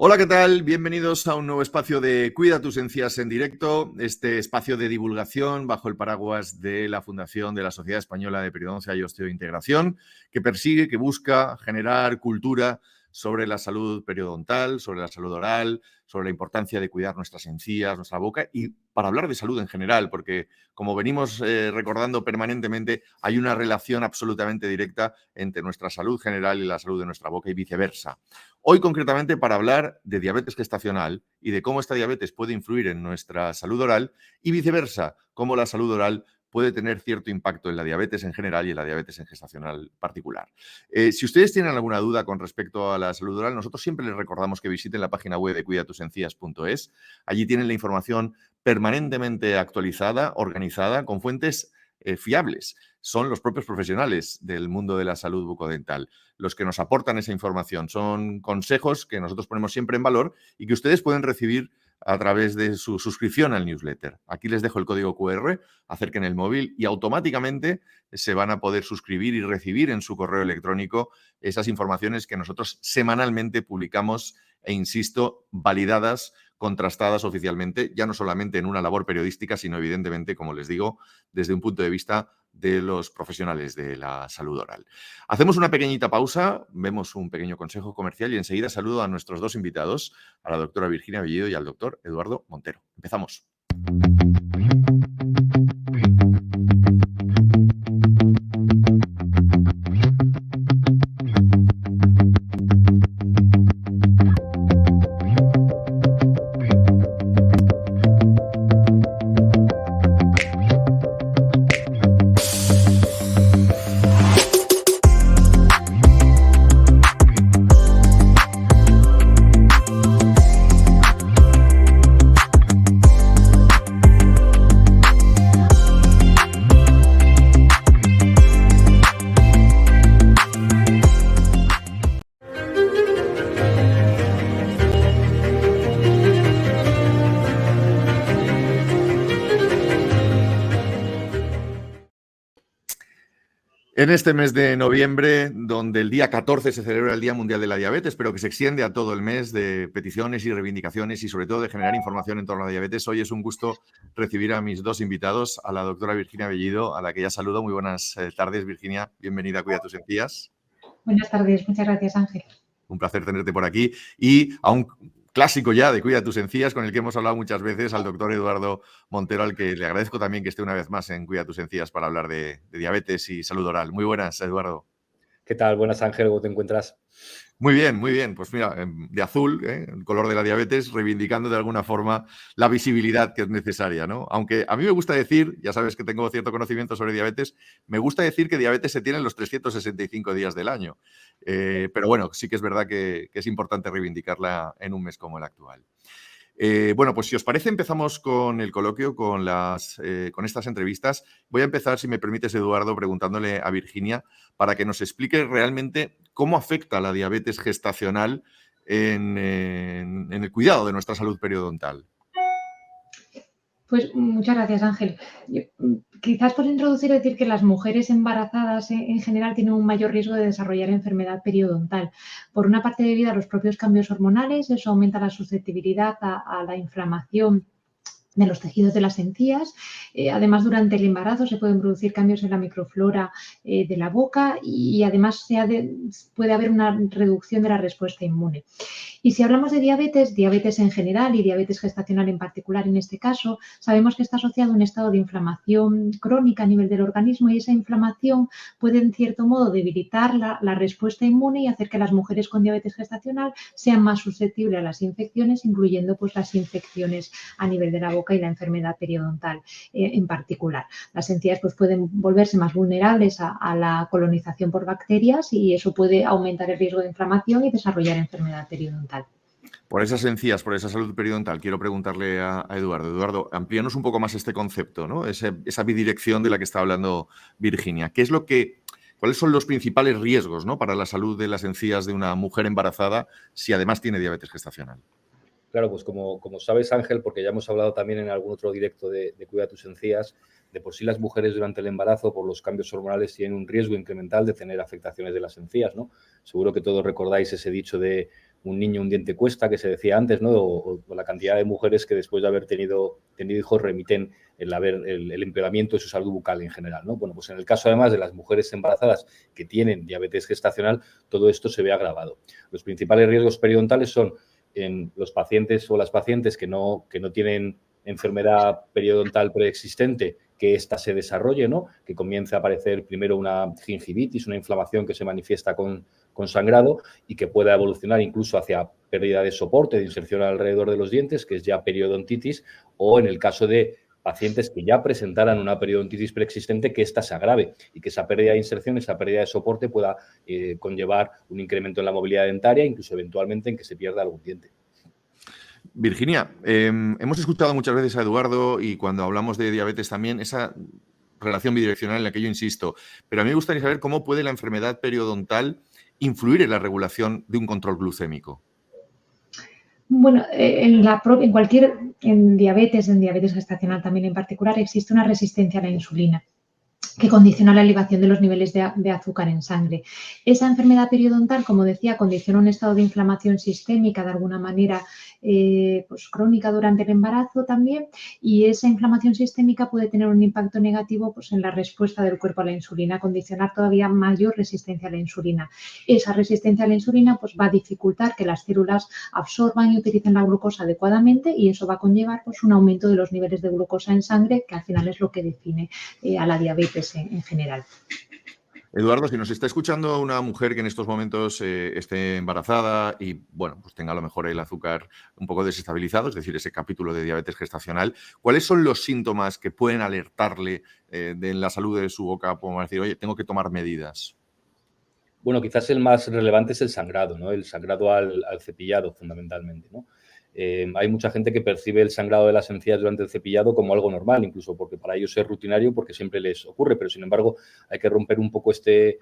Hola, ¿qué tal? Bienvenidos a un nuevo espacio de Cuida tus encías en directo, este espacio de divulgación bajo el paraguas de la Fundación de la Sociedad Española de Periodoncia y Osteointegración, que persigue, que busca generar cultura sobre la salud periodontal, sobre la salud oral, sobre la importancia de cuidar nuestras encías, nuestra boca y para hablar de salud en general, porque como venimos recordando permanentemente, hay una relación absolutamente directa entre nuestra salud general y la salud de nuestra boca y viceversa. Hoy concretamente para hablar de diabetes gestacional y de cómo esta diabetes puede influir en nuestra salud oral y viceversa, cómo la salud oral puede tener cierto impacto en la diabetes en general y en la diabetes en gestacional particular. Si ustedes tienen alguna duda con respecto a la salud oral, nosotros siempre les recordamos que visiten la página web de cuidatusencías.es. Allí tienen la información permanentemente actualizada, organizada, con fuentes fiables. Son los propios profesionales del mundo de la salud bucodental los que nos aportan esa información. Son consejos que nosotros ponemos siempre en valor y que ustedes pueden recibir a través de su suscripción al newsletter. Aquí les dejo el código QR, acerquen el móvil y automáticamente se van a poder suscribir y recibir en su correo electrónico esas informaciones que nosotros semanalmente publicamos e, insisto, validadas, contrastadas oficialmente, ya no solamente en una labor periodística, sino evidentemente, como les digo, desde un punto de vista de los profesionales de la salud oral. Hacemos una pequeñita pausa, vemos un pequeño consejo comercial y enseguida saludo a nuestros dos invitados, a la doctora Virginia Bellido y al doctor Eduardo Montero. Empezamos. En este mes de noviembre, donde el día 14 se celebra el Día Mundial de la Diabetes, pero que se extiende a todo el mes de peticiones y reivindicaciones y sobre todo de generar información en torno a la diabetes, hoy es un gusto recibir a mis dos invitados, a la doctora Virginia Bellido, a la que ya saludo. Muy buenas tardes, Virginia. Bienvenida a Cuida tus encías. Buenas tardes. Muchas gracias, Ángel. Un placer tenerte por aquí. Y a un clásico ya de Cuida tus encías, con el que hemos hablado muchas veces, al doctor Eduardo Montero, al que le agradezco también que esté una vez más en Cuida tus encías para hablar de diabetes y salud oral. Muy buenas, Eduardo. ¿Qué tal? Buenas, Ángel. ¿Cómo te encuentras? Muy bien, muy bien. Pues mira, de azul, el color de la diabetes, reivindicando de alguna forma la visibilidad que es necesaria, ¿no? Aunque a mí me gusta decir, ya sabes que tengo cierto conocimiento sobre diabetes, me gusta decir que diabetes se tiene en los 365 días del año. Pero bueno, sí que es verdad que es importante reivindicarla en un mes como el actual. Bueno, pues si os parece, empezamos con el coloquio, con estas entrevistas. Voy a empezar, si me permites, Eduardo, preguntándole a Virginia para que nos explique realmente cómo afecta la diabetes gestacional en el cuidado de nuestra salud periodontal. Pues muchas gracias, Ángel. Quizás por introducir decir que las mujeres embarazadas en general tienen un mayor riesgo de desarrollar enfermedad periodontal. Por una parte, debido a los propios cambios hormonales, eso aumenta la susceptibilidad a la inflamación de los tejidos de las encías. Además, durante el embarazo se pueden producir cambios en la microflora de la boca y además puede haber una reducción de la respuesta inmune. Y si hablamos de diabetes en general y diabetes gestacional en particular en este caso, sabemos que está asociado a un estado de inflamación crónica a nivel del organismo y esa inflamación puede en cierto modo debilitar la respuesta inmune y hacer que las mujeres con diabetes gestacional sean más susceptibles a las infecciones, incluyendo pues las infecciones a nivel de la boca y la enfermedad periodontal en particular. Las encías pues pueden volverse más vulnerables a la colonización por bacterias y eso puede aumentar el riesgo de inflamación y desarrollar enfermedad periodontal. Por esas encías, por esa salud periodontal, quiero preguntarle a Eduardo. Eduardo, amplíanos un poco más este concepto, ¿no? Esa bidirección de la que está hablando Virginia. ¿Cuáles son los principales riesgos, ¿no?, para la salud de las encías de una mujer embarazada si además tiene diabetes gestacional? Claro, pues como sabes, Ángel, porque ya hemos hablado también en algún otro directo de Cuida tus encías, de por sí las mujeres durante el embarazo, por los cambios hormonales, tienen un riesgo incremental de tener afectaciones de las encías, ¿no? Seguro que todos recordáis ese dicho de un niño un diente cuesta, que se decía antes, ¿no? O la cantidad de mujeres que después de haber tenido hijos remiten el empeoramiento de su salud bucal en general, ¿no? Bueno, pues en el caso además de las mujeres embarazadas que tienen diabetes gestacional, todo esto se ve agravado. Los principales riesgos periodontales son en los pacientes o las pacientes que no tienen enfermedad periodontal preexistente, que ésta se desarrolle, ¿no? Que comience a aparecer primero una gingivitis, una inflamación que se manifiesta con sangrado y que pueda evolucionar incluso hacia pérdida de soporte, de inserción alrededor de los dientes, que es ya periodontitis, o en el caso de pacientes que ya presentaran una periodontitis preexistente, que ésta se agrave y que esa pérdida de inserción, esa pérdida de soporte pueda conllevar un incremento en la movilidad dentaria, incluso eventualmente en que se pierda algún diente. Virginia, hemos escuchado muchas veces a Eduardo y cuando hablamos de diabetes también esa relación bidireccional en la que yo insisto, pero a mí me gustaría saber cómo puede la enfermedad periodontal influir en la regulación de un control glucémico. Bueno, en diabetes gestacional también en particular, existe una resistencia a la insulina que condiciona la elevación de los niveles de azúcar en sangre. Esa enfermedad periodontal, como decía, condiciona un estado de inflamación sistémica de alguna manera pues crónica durante el embarazo también, y esa inflamación sistémica puede tener un impacto negativo pues, en la respuesta del cuerpo a la insulina, condicionar todavía mayor resistencia a la insulina. Esa resistencia a la insulina pues, va a dificultar que las células absorban y utilicen la glucosa adecuadamente, y eso va a conllevar pues, un aumento de los niveles de glucosa en sangre, que al final es lo que define a la diabetes en general. Eduardo, si nos está escuchando una mujer que en estos momentos esté embarazada y, bueno, pues tenga a lo mejor el azúcar un poco desestabilizado, es decir, ese capítulo de diabetes gestacional, ¿cuáles son los síntomas que pueden alertarle de la salud de su boca? Podemos decir, oye, tengo que tomar medidas. Bueno, quizás el más relevante es el sangrado, ¿no? El sangrado al cepillado, fundamentalmente, ¿no? Hay mucha gente que percibe el sangrado de las encías durante el cepillado como algo normal, incluso porque para ellos es rutinario, porque siempre les ocurre, pero sin embargo hay que romper un poco este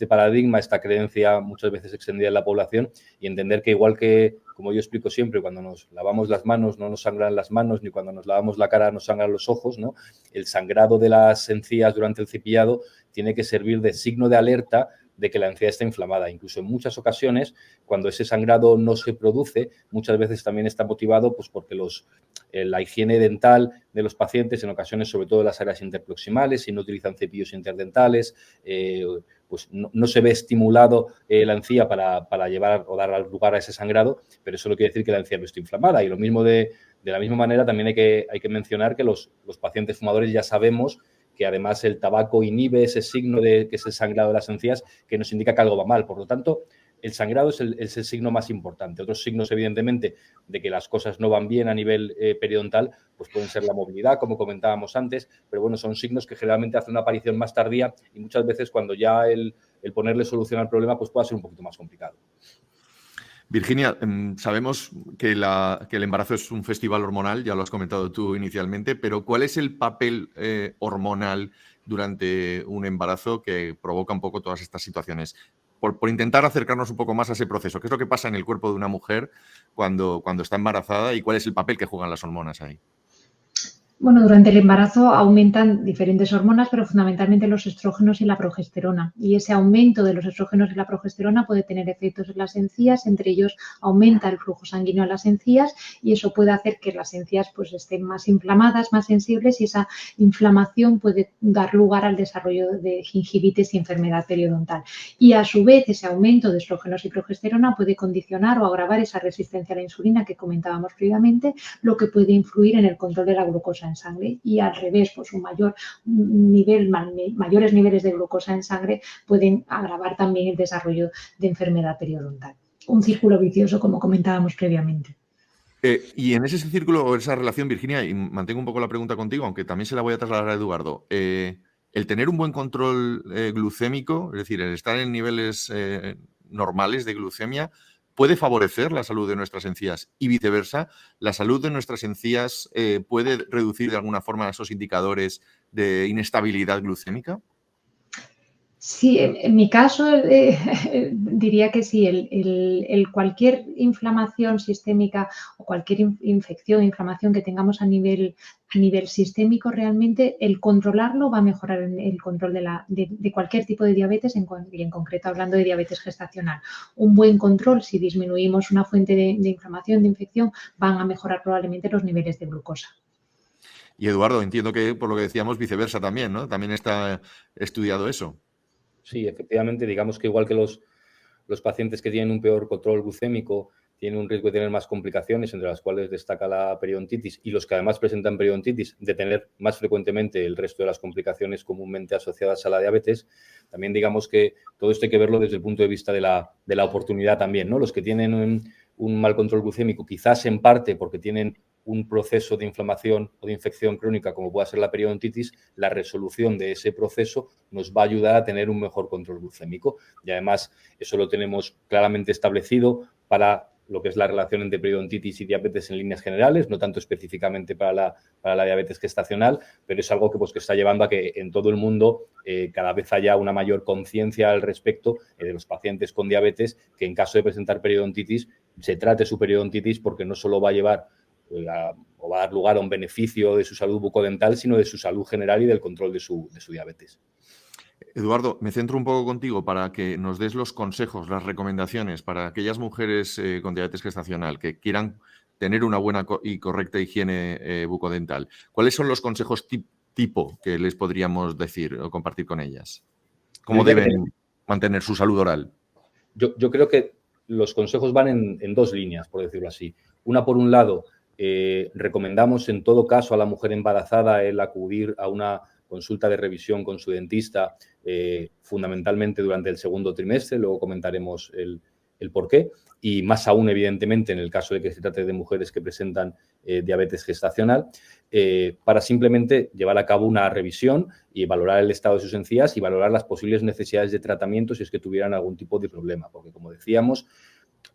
paradigma, esta creencia muchas veces extendida en la población, y entender que igual que, como yo explico siempre, cuando nos lavamos las manos no nos sangran las manos, ni cuando nos lavamos la cara nos sangran los ojos, ¿no? El sangrado de las encías durante el cepillado tiene que servir de signo de alerta de que la encía está inflamada. Incluso en muchas ocasiones, cuando ese sangrado no se produce, muchas veces también está motivado pues, porque la higiene dental de los pacientes, en ocasiones, sobre todo en las áreas interproximales, si no utilizan cepillos interdentales, pues no se ve estimulado la encía para llevar o dar lugar a ese sangrado, pero eso no quiere decir que la encía no esté inflamada. Y lo mismo de la misma manera también hay que mencionar que los pacientes fumadores ya sabemos que además el tabaco inhibe ese signo que es el sangrado de las encías, que nos indica que algo va mal. Por lo tanto, el sangrado es el signo más importante. Otros signos, evidentemente, de que las cosas no van bien a nivel periodontal, pues pueden ser la movilidad, como comentábamos antes, pero bueno, son signos que generalmente hacen una aparición más tardía y muchas veces cuando ya el ponerle solución al problema pues puede ser un poquito más complicado. Virginia, sabemos que el embarazo es un festival hormonal, ya lo has comentado tú inicialmente, pero ¿cuál es el papel hormonal durante un embarazo que provoca un poco todas estas situaciones? Por intentar acercarnos un poco más a ese proceso. ¿Qué es lo que pasa en el cuerpo de una mujer cuando está embarazada y cuál es el papel que juegan las hormonas ahí? Bueno, durante el embarazo aumentan diferentes hormonas, pero fundamentalmente los estrógenos y la progesterona. Y ese aumento de los estrógenos y la progesterona puede tener efectos en las encías, entre ellos aumenta el flujo sanguíneo a las encías y eso puede hacer que las encías pues, estén más inflamadas, más sensibles, y esa inflamación puede dar lugar al desarrollo de gingivitis y enfermedad periodontal. Y a su vez ese aumento de estrógenos y progesterona puede condicionar o agravar esa resistencia a la insulina que comentábamos previamente, lo que puede influir en el control de la glucosa en sangre, y al revés, pues mayores niveles de glucosa en sangre pueden agravar también el desarrollo de enfermedad periodontal. Un círculo vicioso, como comentábamos previamente. Y en ese círculo o esa relación, Virginia, y mantengo un poco la pregunta contigo, aunque también se la voy a trasladar a Eduardo, el tener un buen control glucémico, es decir, el estar en niveles normales de glucemia, ¿puede favorecer la salud de nuestras encías? Y viceversa, ¿la salud de nuestras encías puede reducir de alguna forma esos indicadores de inestabilidad glucémica? Sí, en mi caso diría que sí, cualquier inflamación sistémica o cualquier infección, inflamación que tengamos a nivel sistémico, realmente el controlarlo va a mejorar el control de cualquier tipo de diabetes y en concreto hablando de diabetes gestacional. Un buen control, si disminuimos una fuente de inflamación, de infección, van a mejorar probablemente los niveles de glucosa. Y Eduardo, entiendo que por lo que decíamos viceversa también, ¿no? También está estudiado eso. Sí, efectivamente, digamos que igual que los pacientes que tienen un peor control glucémico tienen un riesgo de tener más complicaciones, entre las cuales destaca la periodontitis, y los que además presentan periodontitis, de tener más frecuentemente el resto de las complicaciones comúnmente asociadas a la diabetes. También digamos que todo esto hay que verlo desde el punto de vista de la oportunidad también, ¿no? Los que tienen un mal control glucémico, quizás en parte porque tienen un proceso de inflamación o de infección crónica como pueda ser la periodontitis, la resolución de ese proceso nos va a ayudar a tener un mejor control glucémico. Y además eso lo tenemos claramente establecido para lo que es la relación entre periodontitis y diabetes en líneas generales, no tanto específicamente para la diabetes gestacional, pero es algo que está llevando a que en todo el mundo cada vez haya una mayor conciencia al respecto de los pacientes con diabetes, que en caso de presentar periodontitis se trate su periodontitis, porque no solo va a llevar o va a dar lugar a un beneficio de su salud bucodental, sino de su salud general y del control de su diabetes. Eduardo, me centro un poco contigo para que nos des los consejos, las recomendaciones para aquellas mujeres con diabetes gestacional que quieran tener una buena y correcta higiene bucodental. ¿Cuáles son los consejos tipo que les podríamos decir o compartir con ellas? ¿Cómo deben mantener su salud oral? Yo creo que los consejos van en dos líneas, por decirlo así. Una, por un lado, recomendamos en todo caso a la mujer embarazada el acudir a una consulta de revisión con su dentista, fundamentalmente durante el segundo trimestre, luego comentaremos el por qué, y más aún, evidentemente, en el caso de que se trate de mujeres que presentan diabetes gestacional, para simplemente llevar a cabo una revisión y valorar el estado de sus encías y valorar las posibles necesidades de tratamiento si es que tuvieran algún tipo de problema, porque, como decíamos,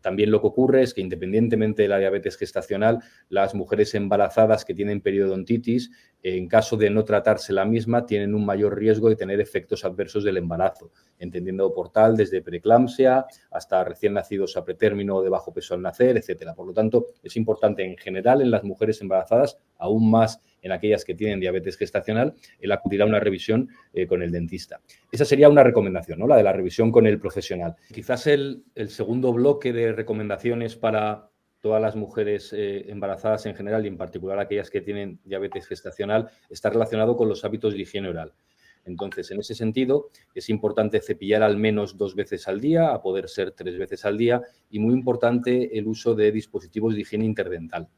también lo que ocurre es que, independientemente de la diabetes gestacional, las mujeres embarazadas que tienen periodontitis, en caso de no tratarse la misma, tienen un mayor riesgo de tener efectos adversos del embarazo, entendiendo por tal desde preeclampsia hasta recién nacidos a pretérmino o de bajo peso al nacer, etcétera. Por lo tanto, es importante en general en las mujeres embarazadas, aún más en aquellas que tienen diabetes gestacional, el acudir a una revisión con el dentista. Esa sería una recomendación, ¿no? La de la revisión con el profesional. Quizás el segundo bloque de recomendaciones para todas las mujeres embarazadas en general y en particular aquellas que tienen diabetes gestacional está relacionado con los hábitos de higiene oral. Entonces, en ese sentido, es importante cepillar al menos 2 veces al día, a poder ser 3 veces al día, y muy importante el uso de dispositivos de higiene interdental.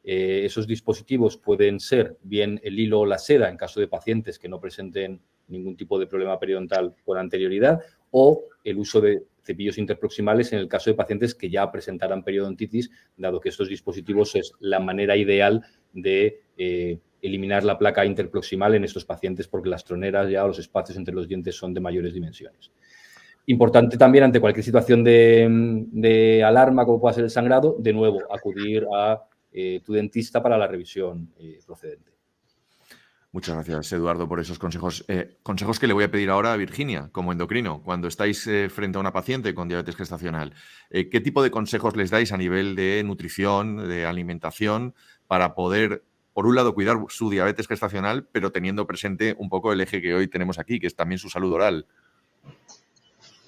Esos dispositivos pueden ser bien el hilo o la seda en caso de pacientes que no presenten ningún tipo de problema periodontal con anterioridad, o el uso de cepillos interproximales en el caso de pacientes que ya presentaran periodontitis, dado que estos dispositivos es la manera ideal de eliminar la placa interproximal en estos pacientes, porque las troneras ya o los espacios entre los dientes son de mayores dimensiones. Importante también, ante cualquier situación de alarma, como pueda ser el sangrado, de nuevo, acudir a tu dentista para la revisión procedente. Muchas gracias, Eduardo, por esos consejos. Consejos que le voy a pedir ahora a Virginia, como endocrino, cuando estáis frente a una paciente con diabetes gestacional. ¿Qué tipo de consejos les dais a nivel de nutrición, de alimentación, para poder, por un lado, cuidar su diabetes gestacional, pero teniendo presente un poco el eje que hoy tenemos aquí, que es también su salud oral?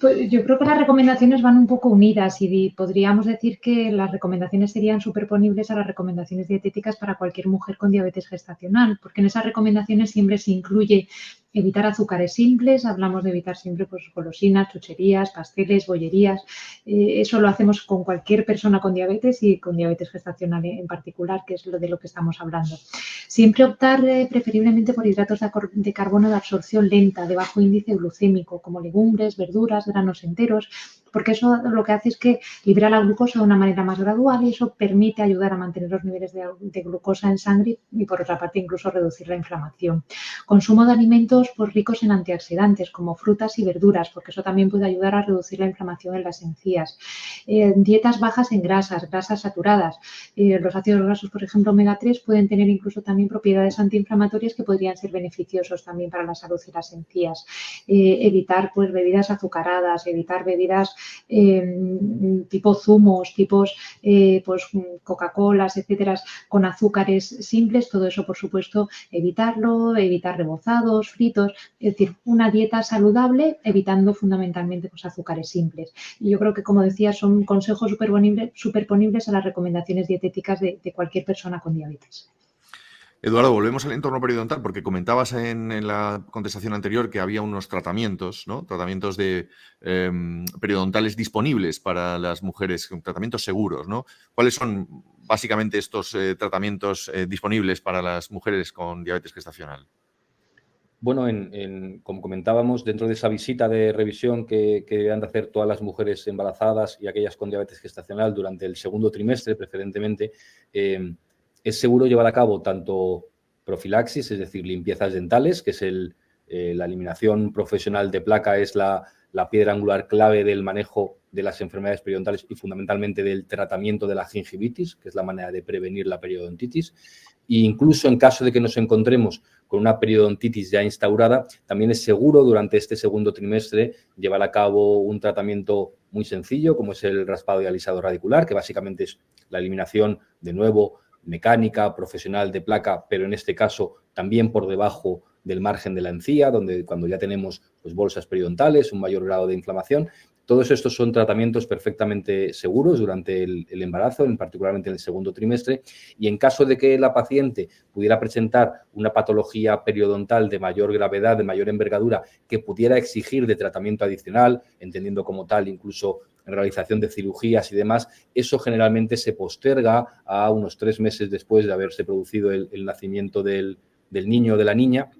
Pues yo creo que las recomendaciones van un poco unidas y podríamos decir que las recomendaciones serían superponibles a las recomendaciones dietéticas para cualquier mujer con diabetes gestacional, porque en esas recomendaciones siempre se incluye evitar azúcares simples, hablamos de evitar siempre pues, golosinas, chucherías, pasteles, bollerías. Eso lo hacemos con cualquier persona con diabetes y con diabetes gestacional en particular, que es de lo que estamos hablando. Siempre optar preferiblemente por hidratos de carbono de absorción lenta, de bajo índice glucémico, como legumbres, verduras, granos enteros, porque eso lo que hace es que libera la glucosa de una manera más gradual y eso permite ayudar a mantener los niveles de glucosa en sangre y, por otra parte, incluso reducir la inflamación. Consumo de alimentos pues, ricos en antioxidantes, como frutas y verduras, porque eso también puede ayudar a reducir la inflamación en las encías. Dietas bajas en grasas, grasas saturadas. Los ácidos grasos, por ejemplo, omega 3, pueden tener incluso también propiedades antiinflamatorias que podrían ser beneficiosos también para la salud de las encías. Evitar pues bebidas azucaradas, evitar bebidas tipo zumos, tipos pues Coca-Colas, etcétera, con azúcares simples. Todo eso, por supuesto, evitarlo, evitar rebozados, fritos, es decir, una dieta saludable evitando fundamentalmente pues, azúcares simples. Y yo creo que, como decía, son consejos superponibles a las recomendaciones dietéticas de cualquier persona con diabetes. Eduardo, volvemos al entorno periodontal porque comentabas en la contestación anterior que había unos tratamientos, ¿no? Tratamientos periodontales disponibles para las mujeres, tratamientos seguros, ¿no? ¿Cuáles son básicamente estos tratamientos disponibles para las mujeres con diabetes gestacional? Bueno, como comentábamos, dentro de esa visita de revisión que han de hacer todas las mujeres embarazadas y aquellas con diabetes gestacional durante el segundo trimestre, preferentemente, es seguro llevar a cabo tanto profilaxis, es decir, limpiezas dentales, que es la eliminación profesional de placa, es la piedra angular clave del manejo de las enfermedades periodontales y fundamentalmente del tratamiento de la gingivitis, que es la manera de prevenir la periodontitis. E incluso en caso de que nos encontremos con una periodontitis ya instaurada, también es seguro durante este segundo trimestre llevar a cabo un tratamiento muy sencillo, como es el raspado y alisado radicular, que básicamente es la eliminación, de nuevo, mecánica, profesional de placa, pero en este caso también por debajo del margen de la encía, donde cuando ya tenemos pues, bolsas periodontales, un mayor grado de inflamación. Todos estos son tratamientos perfectamente seguros durante el embarazo, particularmente en el segundo trimestre, y en caso de que la paciente pudiera presentar una patología periodontal de mayor gravedad, de mayor envergadura, que pudiera exigir de tratamiento adicional, entendiendo como tal incluso realización de cirugías y demás, eso generalmente se posterga a unos 3 meses después de haberse producido el nacimiento del niño o de la niña,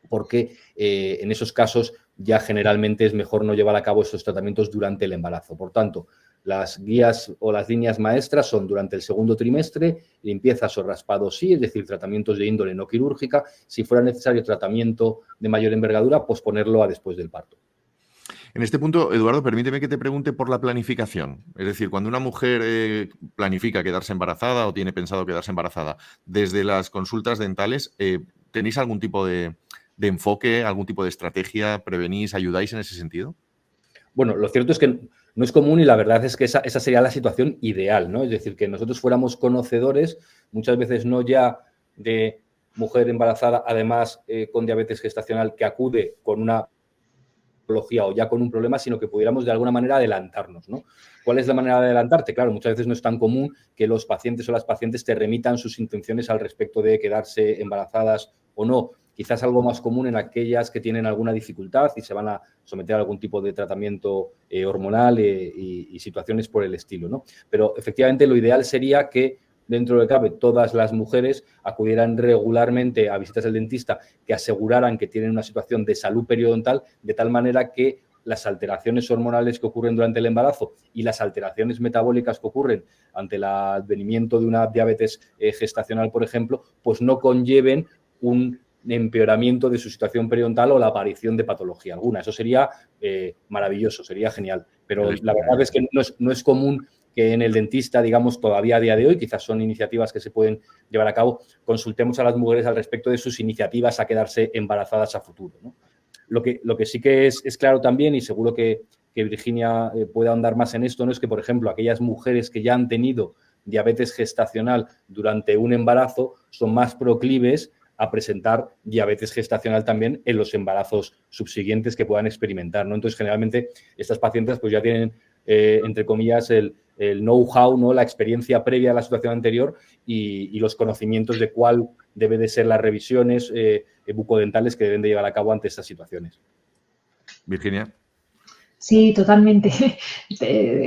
porque en esos casos ya generalmente es mejor no llevar a cabo esos tratamientos durante el embarazo. Por tanto, las guías o las líneas maestras son durante el segundo trimestre, limpiezas o raspados sí, es decir, tratamientos de índole no quirúrgica. Si fuera necesario tratamiento de mayor envergadura, posponerlo a después del parto. En este punto, Eduardo, permíteme que te pregunte por la planificación. Es decir, cuando una mujer planifica quedarse embarazada o tiene pensado quedarse embarazada, desde las consultas dentales, ¿tenéis algún tipo de enfoque, algún tipo de estrategia? ¿Prevenís, ayudáis en ese sentido? Bueno, lo cierto es que no es común y la verdad es que esa sería la situación ideal, ¿no? Es decir, que nosotros fuéramos conocedores, muchas veces no ya de mujer embarazada, además con diabetes gestacional, que acude con una patología o ya con un problema, sino que pudiéramos de alguna manera adelantarnos, ¿no? ¿Cuál es la manera de adelantarte? Claro, muchas veces no es tan común que los pacientes o las pacientes te remitan sus intenciones al respecto de quedarse embarazadas o no. Quizás algo más común en aquellas que tienen alguna dificultad y se van a someter a algún tipo de tratamiento hormonal y situaciones por el estilo, ¿no? Pero efectivamente lo ideal sería que dentro de lo que cabe, todas las mujeres acudieran regularmente a visitas del dentista que aseguraran que tienen una situación de salud periodontal de tal manera que las alteraciones hormonales que ocurren durante el embarazo y las alteraciones metabólicas que ocurren ante el advenimiento de una diabetes gestacional, por ejemplo, pues no conlleven un empeoramiento de su situación periodontal o la aparición de patología alguna. Eso sería maravilloso, sería genial. Pero la verdad es que no es común que en el dentista, digamos, todavía a día de hoy, quizás son iniciativas que se pueden llevar a cabo, consultemos a las mujeres al respecto de sus iniciativas a quedarse embarazadas a futuro, ¿no? Lo que sí que es claro también, y seguro que Virginia puede ahondar más en esto, ¿no? Es que, por ejemplo, aquellas mujeres que ya han tenido diabetes gestacional durante un embarazo son más proclives a presentar diabetes gestacional también en los embarazos subsiguientes que puedan experimentar, ¿no? Entonces, generalmente, estas pacientes pues ya tienen, entre comillas, el know-how, ¿no? La experiencia previa a la situación anterior y los conocimientos de cuál debe de ser las revisiones bucodentales que deben de llevar a cabo ante estas situaciones. Virginia. Sí, totalmente.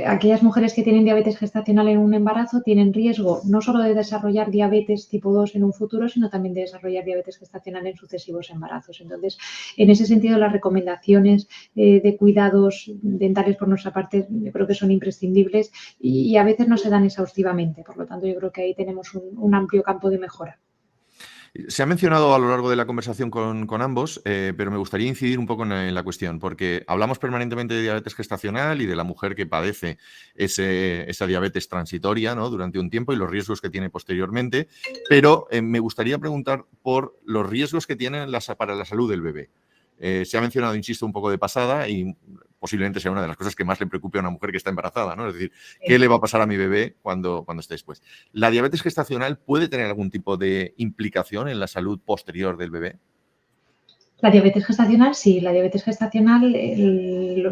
Aquellas mujeres que tienen diabetes gestacional en un embarazo tienen riesgo no solo de desarrollar diabetes tipo 2 en un futuro, sino también de desarrollar diabetes gestacional en sucesivos embarazos. Entonces, en ese sentido, las recomendaciones de cuidados dentales por nuestra parte yo creo que son imprescindibles y a veces no se dan exhaustivamente. Por lo tanto, yo creo que ahí tenemos un amplio campo de mejora. Se ha mencionado a lo largo de la conversación con ambos, pero me gustaría incidir un poco en la cuestión, porque hablamos permanentemente de diabetes gestacional y de la mujer que padece esa diabetes transitoria, ¿no?, durante un tiempo y los riesgos que tiene posteriormente, pero me gustaría preguntar por los riesgos que tienen para la salud del bebé. Se ha mencionado, insisto, un poco de pasada y posiblemente sea una de las cosas que más le preocupe a una mujer que está embarazada, ¿no? Es decir, ¿qué le va a pasar a mi bebé cuando esté después? ¿La diabetes gestacional puede tener algún tipo de implicación en la salud posterior del bebé? La diabetes gestacional, sí. La diabetes gestacional, la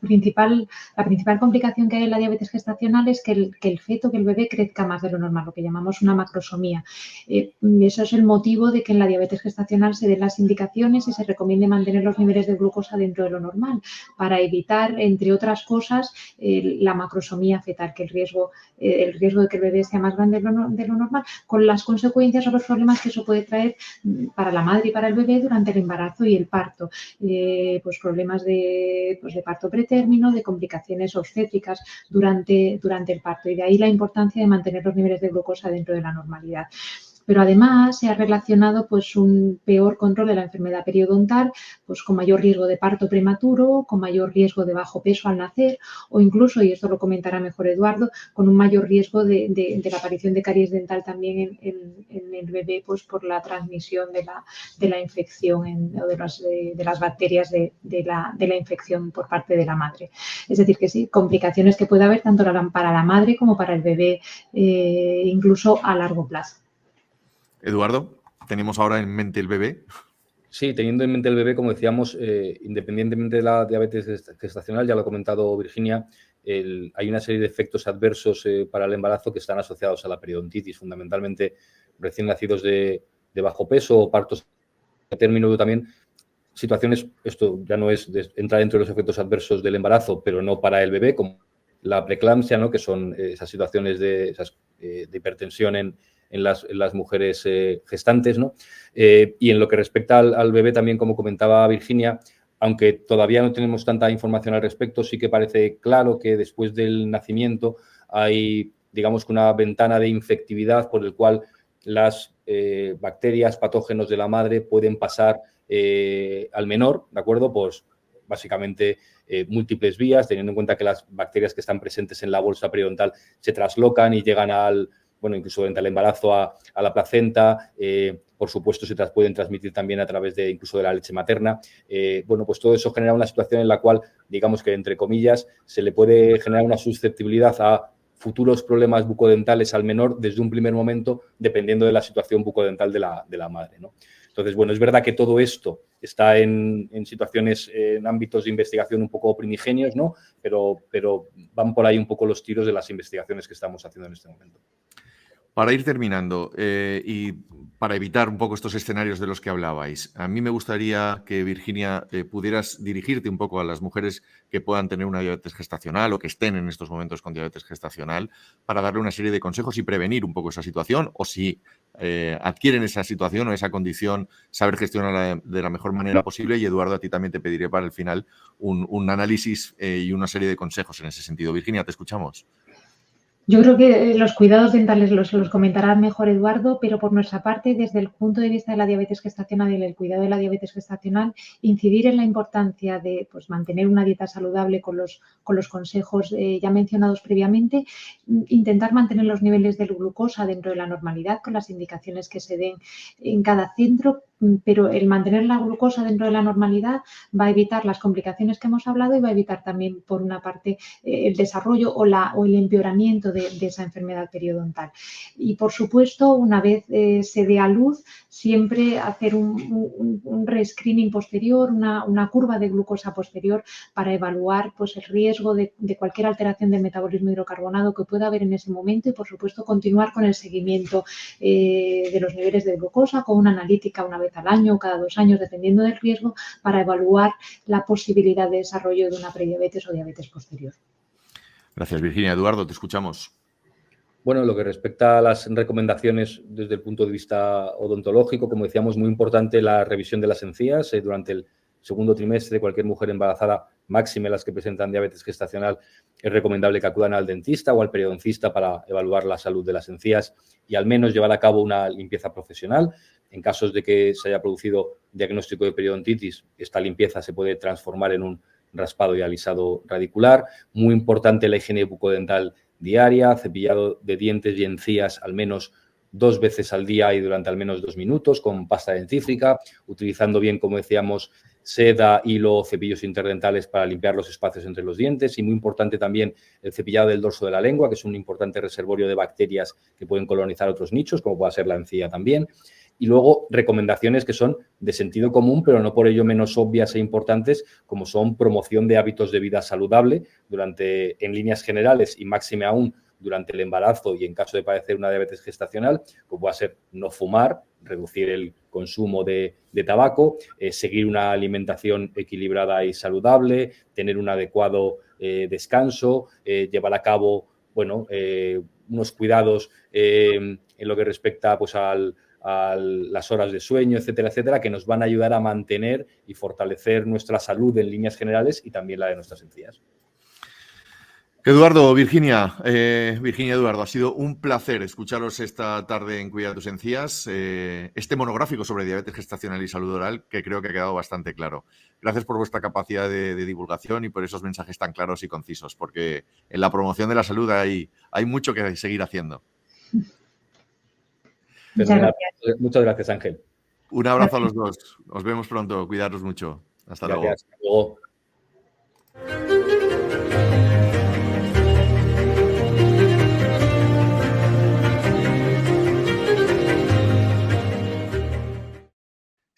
principal complicación que hay en la diabetes gestacional es que el feto, que el bebé crezca más de lo normal, lo que llamamos una macrosomía. Eso es el motivo de que en la diabetes gestacional se den las indicaciones y se recomiende mantener los niveles de glucosa dentro de lo normal para evitar, entre otras cosas, la macrosomía fetal, que el riesgo de que el bebé sea más grande de lo normal, con las consecuencias o los problemas que eso puede traer para la madre y para el bebé durante el embarazo y el parto, pues problemas de parto pretérmino, de complicaciones obstétricas durante el parto, y de ahí la importancia de mantener los niveles de glucosa dentro de la normalidad. Pero además se ha relacionado pues un peor control de la enfermedad periodontal pues con mayor riesgo de parto prematuro, con mayor riesgo de bajo peso al nacer o incluso, y esto lo comentará mejor Eduardo, con un mayor riesgo de la aparición de caries dental también en el bebé pues por la transmisión de la infección o de las bacterias de la infección por parte de la madre. Es decir, que sí, complicaciones que puede haber tanto para la madre como para el bebé, incluso a largo plazo. Eduardo, ¿tenemos ahora en mente el bebé? Sí, teniendo en mente el bebé, como decíamos, independientemente de la diabetes gestacional, ya lo ha comentado Virginia, hay una serie de efectos adversos para el embarazo que están asociados a la periodontitis, fundamentalmente recién nacidos de bajo peso o partos a término también. Situaciones, esto ya no entra dentro de los efectos adversos del embarazo, pero no para el bebé, como la preeclampsia, ¿no?, que son esas situaciones de hipertensión en las mujeres gestantes, ¿no? Y en lo que respecta al bebé también, como comentaba Virginia, aunque todavía no tenemos tanta información al respecto, sí que parece claro que después del nacimiento hay, digamos, que una ventana de infectividad por el cual las bacterias, patógenos de la madre pueden pasar al menor, ¿de acuerdo? Pues básicamente múltiples vías, teniendo en cuenta que las bacterias que están presentes en la bolsa periodontal se traslocan y llegan incluso durante el embarazo a la placenta, por supuesto se pueden transmitir también a través incluso de la leche materna. Pues todo eso genera una situación en la cual, digamos que entre comillas, se le puede generar una susceptibilidad a futuros problemas bucodentales al menor desde un primer momento, dependiendo de la situación bucodental de la madre, ¿no? Entonces, bueno, es verdad que todo esto está en situaciones, en ámbitos de investigación un poco primigenios, ¿no? Pero van por ahí un poco los tiros de las investigaciones que estamos haciendo en este momento. Para ir terminando y para evitar un poco estos escenarios de los que hablabais, a mí me gustaría que, Virginia, pudieras dirigirte un poco a las mujeres que puedan tener una diabetes gestacional o que estén en estos momentos con diabetes gestacional para darle una serie de consejos y prevenir un poco esa situación, o si adquieren esa situación o esa condición, saber gestionarla de la mejor manera posible. Y Eduardo, a ti también te pediré para el final un análisis y una serie de consejos en ese sentido. Virginia, te escuchamos. Yo creo que los cuidados dentales los comentará mejor Eduardo, pero por nuestra parte, desde el punto de vista de la diabetes gestacional y el cuidado de la diabetes gestacional, incidir en la importancia de pues, mantener una dieta saludable con los consejos ya mencionados previamente, intentar mantener los niveles de glucosa dentro de la normalidad con las indicaciones que se den en cada centro, pero el mantener la glucosa dentro de la normalidad va a evitar las complicaciones que hemos hablado y va a evitar también, por una parte, el desarrollo o el empeoramiento de esa enfermedad periodontal. Y, por supuesto, una vez se dé a luz, siempre hacer un rescreening posterior, una curva de glucosa posterior para evaluar pues, el riesgo de cualquier alteración del metabolismo hidrocarbonado que pueda haber en ese momento y, por supuesto, continuar con el seguimiento de los niveles de glucosa con una analítica una vez al año o cada 2 años, dependiendo del riesgo, para evaluar la posibilidad de desarrollo de una prediabetes o diabetes posterior. Gracias, Virginia. Eduardo, te escuchamos. Bueno, lo que respecta a las recomendaciones desde el punto de vista odontológico, como decíamos, muy importante la revisión de las encías durante segundo trimestre, cualquier mujer embarazada, máxime las que presentan diabetes gestacional, es recomendable que acudan al dentista o al periodoncista para evaluar la salud de las encías y al menos llevar a cabo una limpieza profesional. En casos de que se haya producido diagnóstico de periodontitis, esta limpieza se puede transformar en un raspado y alisado radicular. Muy importante la higiene bucodental diaria, cepillado de dientes y encías al menos 2 veces al día y durante al menos 2 minutos con pasta dentífrica, utilizando bien, como decíamos, seda, hilo, cepillos interdentales para limpiar los espacios entre los dientes y muy importante también el cepillado del dorso de la lengua, que es un importante reservorio de bacterias que pueden colonizar otros nichos, como puede ser la encía también. Y luego recomendaciones que son de sentido común, pero no por ello menos obvias e importantes, como son promoción de hábitos de vida saludable en líneas generales y máxime aún durante el embarazo y en caso de padecer una diabetes gestacional, como va a ser no fumar, reducir el consumo de tabaco, seguir una alimentación equilibrada y saludable, tener un adecuado descanso, llevar a cabo unos cuidados en lo que respecta pues, a las horas de sueño, etcétera, etcétera, que nos van a ayudar a mantener y fortalecer nuestra salud en líneas generales y también la de nuestras encías. Eduardo, Virginia, Eduardo, ha sido un placer escucharos esta tarde en Cuida tus encías, este monográfico sobre diabetes gestacional y salud oral, que creo que ha quedado bastante claro. Gracias por vuestra capacidad de divulgación y por esos mensajes tan claros y concisos, porque en la promoción de la salud hay mucho que seguir haciendo. Muchas gracias, Ángel. Un abrazo a los dos. Os vemos pronto. Cuidaros mucho. Hasta luego. Hasta luego.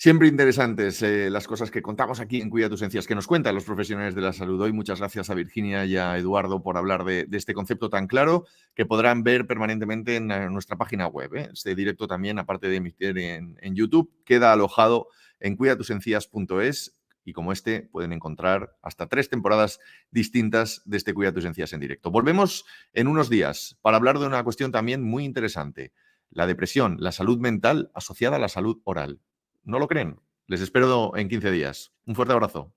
Siempre interesantes las cosas que contamos aquí en Cuida tus encías, que nos cuentan los profesionales de la salud. Hoy muchas gracias a Virginia y a Eduardo por hablar de este concepto tan claro que podrán ver permanentemente en nuestra página web. Este directo también, aparte de emitir en YouTube, queda alojado en cuidatusencías.es y como pueden encontrar hasta 3 temporadas distintas de este Cuida tus encías en directo. Volvemos en unos días para hablar de una cuestión también muy interesante, la depresión, la salud mental asociada a la salud oral. ¿No lo creen? Les espero en 15 días. Un fuerte abrazo.